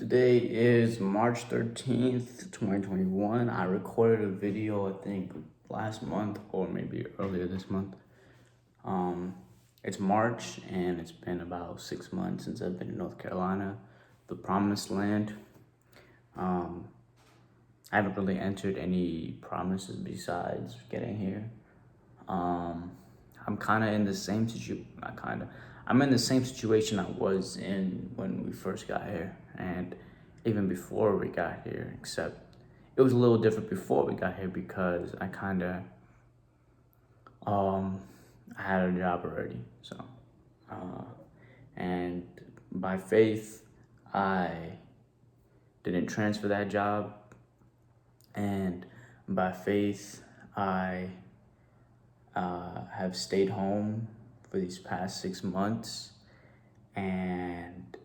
Today is March 13th, 2021. I recorded a video, I think, last month or maybe earlier this month. It's March and it's been about 6 months since I've been in North Carolina, the promised land. I haven't really entered any promises besides getting here. I'm kind of in the same situation. I'm in the same situation I was in when we first got here, and even before we got here. Except it was a little different before we got here because I had a job already. So, and by faith, I didn't transfer that job, and by faith, I have stayed home for these past 6 months and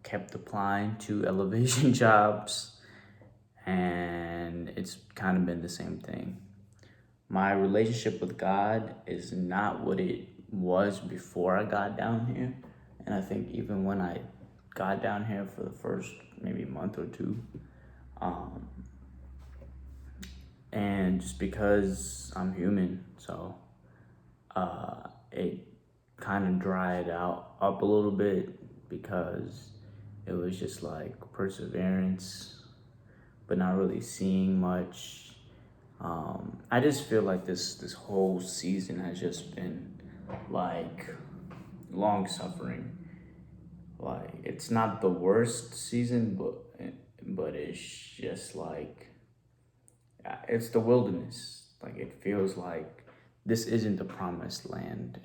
kept applying to elevation jobs, and it's kind of been the same thing. My relationship with God is not what it was before I got down here, and I think even when I got down here for the first maybe month or two, and just because I'm human, so it kind of dried out up a little bit because it was just like perseverance, but not really seeing much. I just feel like this whole season has just been like long suffering. Like it's not the worst season, but it's just like it's the wilderness. Like it feels like this isn't the promised land.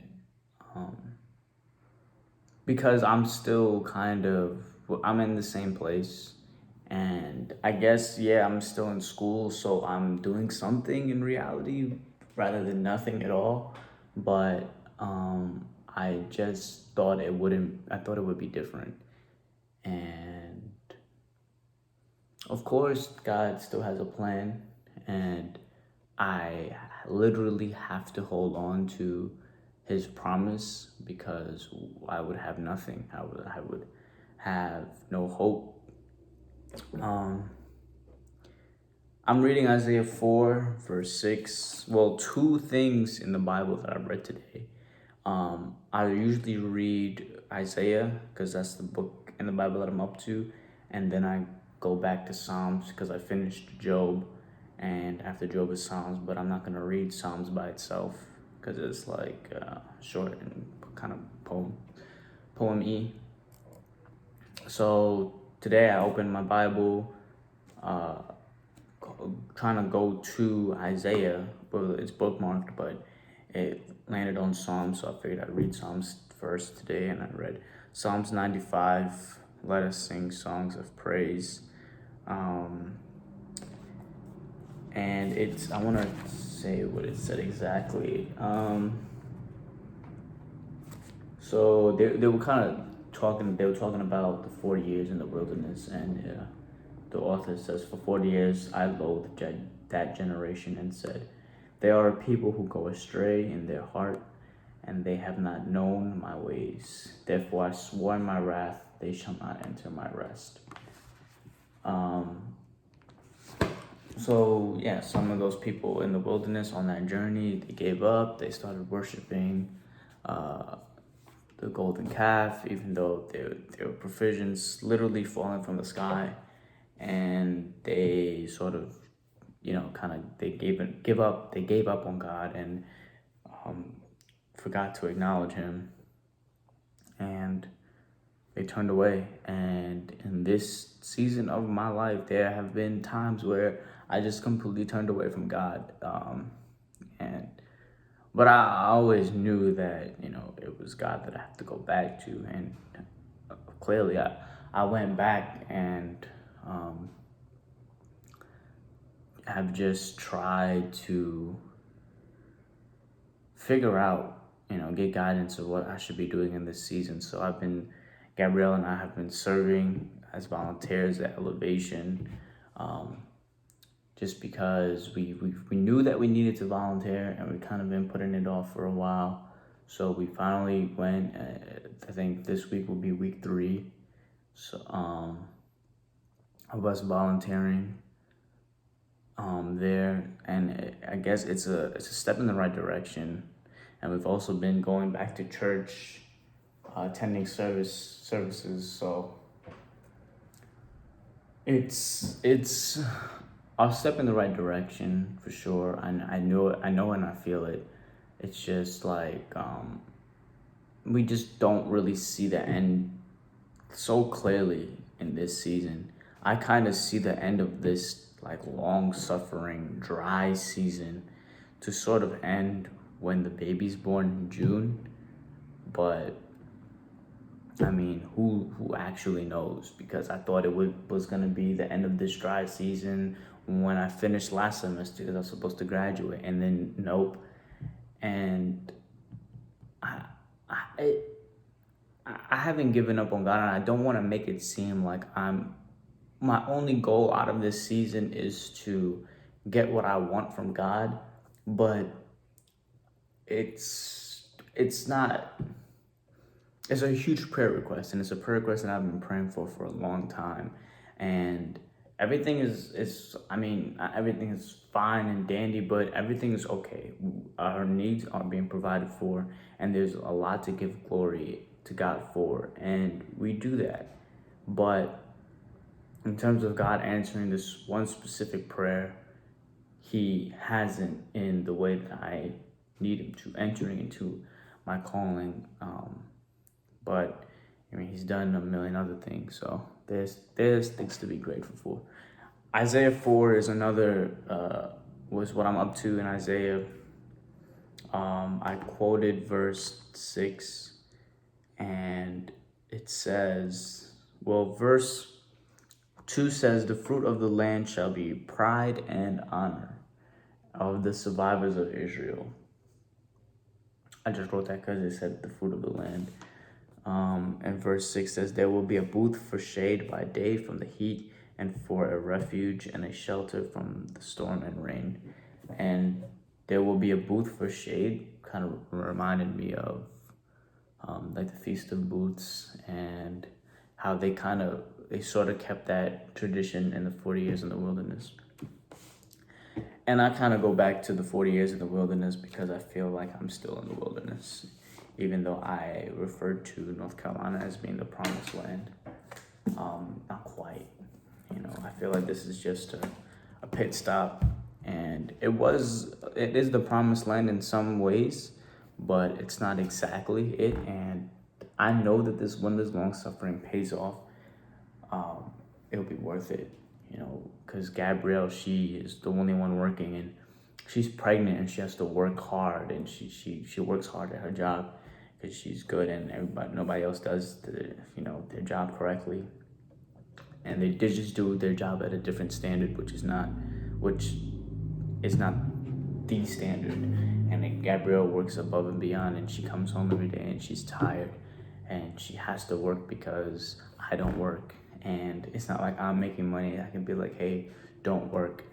Because I'm still I'm in the same place, and I guess, yeah, I'm still in school, so I'm doing something in reality rather than nothing at all. But I just thought I thought it would be different. And of course, God still has a plan, and I literally have to hold on to his promise because I would have nothing. I would have no hope. I'm reading Isaiah 4, verse 6. Well, two things in the Bible that I read today. I usually read Isaiah because that's the book in the Bible that I'm up to. And then I go back to Psalms because I finished Job. And after Job is Psalms, but I'm not going to read Psalms by itself because it's like short and kind of poem-y. So today I opened my Bible, trying to go to Isaiah. Well, it's bookmarked, but it landed on Psalms, so I figured I'd read Psalms first today, and I read Psalms 95, let us sing songs of praise. And I want to say what it said exactly. So they were kind of they were talking about the 40 years in the wilderness, and the author says, "For 40 years I loathed that generation and said, they are people who go astray in their heart, and they have not known my ways. Therefore I swore in my wrath, they shall not enter my rest." So yeah, some of those people in the wilderness on that journey, they gave up. They started worshiping the golden calf, even though there were provisions literally falling from the sky, and they sort of, they gave up on God, and forgot to acknowledge him, and they turned away. And in this season of my life, there have been times where I just completely turned away from God. But I always knew that, it was God that I have to go back to. And clearly I went back and have just tried to figure out, get guidance of what I should be doing in this season. So Gabrielle and I have been serving as volunteers at Elevation, just because we knew that we needed to volunteer, and we kind of been putting it off for a while. So we finally went. I think this week will be week 3. So of us volunteering there, and I guess it's a step in the right direction. And we've also been going back to church, attending services. So it's a step in the right direction for sure. And I know and I feel it. It's just like we just don't really see the end so clearly in this season. I kind of see the end of this like long suffering dry season to sort of end when the baby's born in June. But I mean, who actually knows? Because I thought was gonna be the end of this dry season when I finished last semester because I was supposed to graduate, and then nope. And I I I haven't given up on God, and I don't want to make it seem like my only goal out of this season is to get what I want from God, but it's not. It's a huge prayer request, and it's a prayer request that I've been praying for a long time, and everything is I mean everything is fine and dandy, but everything is okay. Our needs are being provided for, and there's a lot to give glory to God for, and we do that. But in terms of God answering this one specific prayer, He hasn't in the way that I need Him to, entering into my calling. But I mean, He's done a million other things, so there's things to be grateful for. Isaiah 4 is another was what I'm up to in Isaiah. I quoted verse 6, and it says, well, verse 2 says, "The fruit of the land shall be pride and honor of the survivors of Israel." I just wrote that because it said the fruit of the land. And verse 6 says, "There will be a booth for shade by day from the heat, and for a refuge and a shelter from the storm and rain." And there will be a booth for shade kind of reminded me of like the Feast of Booths, and how they sort of kept that tradition in the 40 years in the wilderness. And I kind of go back to the 40 years in the wilderness because I feel like I'm still in the wilderness, even though I referred to North Carolina as being the promised land. Not quite. You know, I feel like this is just a pit stop, and it is the promised land in some ways, but it's not exactly it. And I know that this wonders long suffering pays off. It'll be worth it, you know, because Gabrielle, she is the only one working, and she's pregnant, and she has to work hard, and she works hard at her job because she's good, and nobody else does their job correctly, and they just do their job at a different standard, which is not the standard. And then Gabrielle works above and beyond, and she comes home every day and she's tired, and she has to work because I don't work. And it's not like I'm making money. I can be like, hey, don't work.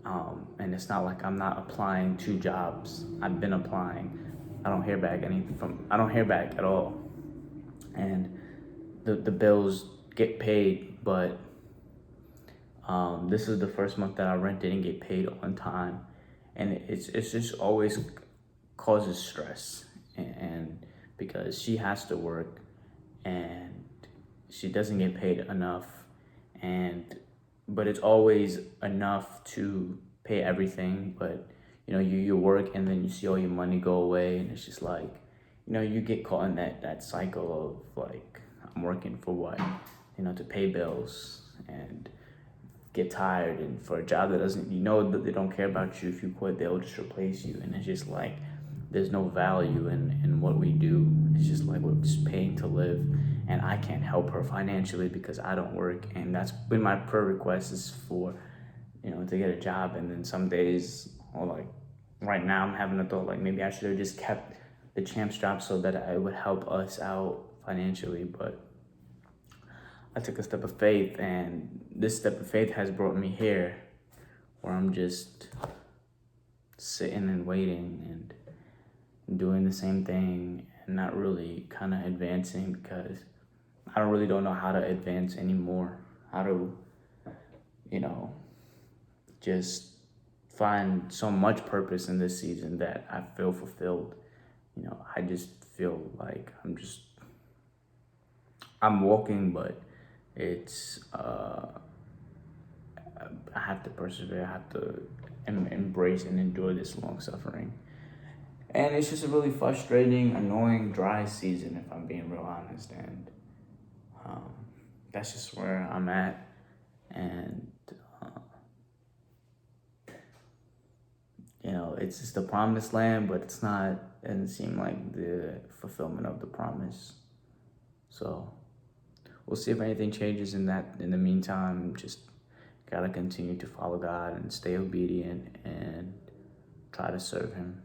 And it's not like I'm not applying to jobs. I've been applying. I don't hear back at all. And the bills get paid, but this is the first month that our rent didn't get paid on time, and it's just always causes stress, and because she has to work, and she doesn't get paid enough, and but it's always enough to pay everything. But you work, and then you see all your money go away, and it's just like, you get caught in that cycle of like, I'm working for what, to pay bills, and get tired, and for a job that doesn't, that they don't care about you. If you quit, they'll just replace you, and it's just like there's no value in what we do. It's just like we're just paying to live, and I can't help her financially because I don't work. And that's been my prayer request, is for to get a job. And then some days, or like right now, I'm having a thought like maybe I should have just kept the champs job so that it would help us out financially. But I took a step of faith, and this step of faith has brought me here, where I'm just sitting and waiting and doing the same thing, and not really kind of advancing, because I don't know how to advance anymore. you know, just find so much purpose in this season that I feel fulfilled. I just feel like I'm walking, but it's I have to persevere. I have to embrace and endure this long suffering. And it's just a really frustrating, annoying, dry season, if I'm being real honest. And um, that's just where I'm at. And, it's just the promised land, but it's not, it doesn't seem like the fulfillment of the promise. So we'll see if anything changes in that. In the meantime, just gotta continue to follow God and stay obedient and try to serve Him.